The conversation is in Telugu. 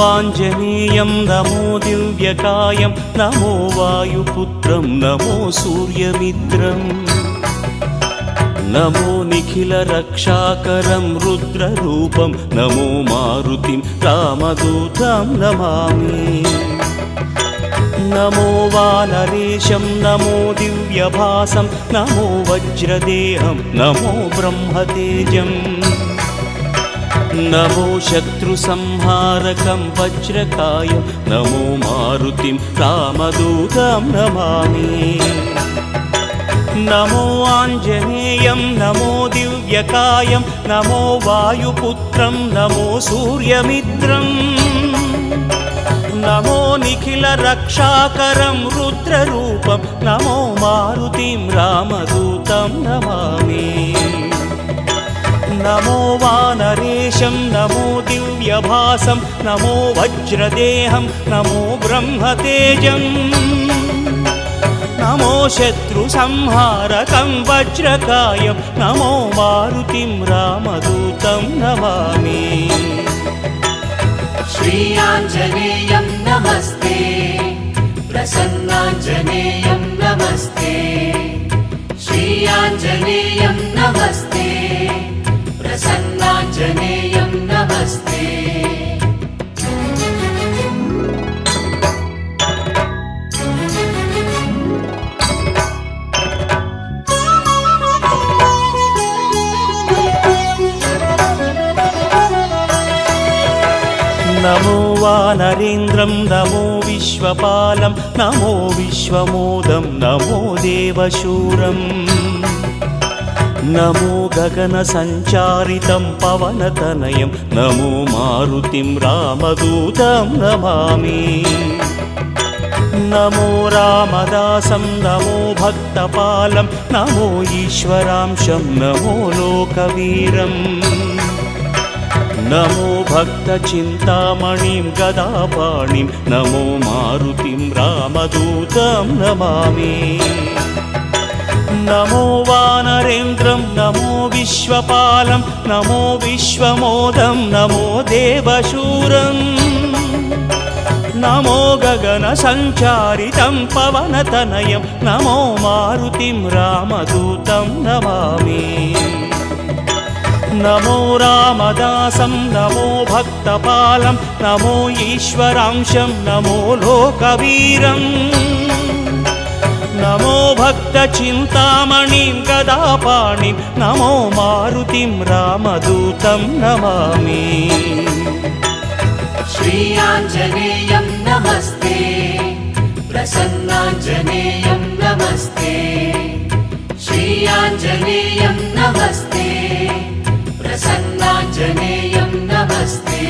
ఆంజనేయం నమో దివ్యకాయం నమో వాయుపుత్రం నమో సూర్యమిత్రం నమో నిఖిల రక్షాకరం రుద్రరూపం నమో మారుతిం రామదూతం నమామి నమో వానరేశం నమో దివ్యభాసం నమో వజ్రదేహం నమో బ్రహ్మతేజం నమో శత్రుసంహారకం వజ్రకాయం నమో మారుతిం రామదూతం నమామి నమో ఆంజనేయం నమో దివ్యకాయం నమో వాయుపుత్రం నమో సూర్యమిత్రం నమో నిఖిల రక్షాకరం రుద్రరూపం నమో మారుతిం రామదూతం నమామి నమో వానరేశం నమో దివ్యభాసం నమో వజ్రదేహం నమో బ్రహ్మతేజం నమో శత్రుసంహారకం వజ్రకాయం నమో మారుతిం రామదూతం నమామి శ్రీ ఆంజనేయం నమస్తే ప్రసన్నాంజనేయం నమస్తే శ్రీ ఆంజనేయం నమస్తే ప్రసన్నాంజనేయం నమస్తే నమో వానరేంద్రం నమో విశ్వపాలం నమో విశ్వమోదం నమో దేవశూరం నమో గగన సంచారితం పవనతనయం నమో మారుతిం రామదూతం నమామి నమో రామదాసం నమో భక్తపాలం నమో ఈశ్వరాంశం నమో లోకవీరం నమో భక్తచింతామణిం గదాపాణిం నమో మారుతిం రామదూతం నమామి నమో వానరేంద్రం నమో విశ్వపాలం నమో విశ్వమోదం నమో దేవశూరం నమో గగన సంచారితం పవనతనయం నమో మారుతిం రామదూతం నమామి నమో రామదాసం నమో భక్తపాలం నమో ఈశ్వరాంశం నమో లోకవీరం నమో భక్తచింతామణిం గదాపాణిం నమో మారుతిం రామదూతం నమామి శ్రీ ఆంజనేయం నమస్తే ప్రసన్నాంజనేయం నమస్తే శ్రీ ఆంజనేయం నమస్తే ప్రసన్నాంజనేయం నమస్తే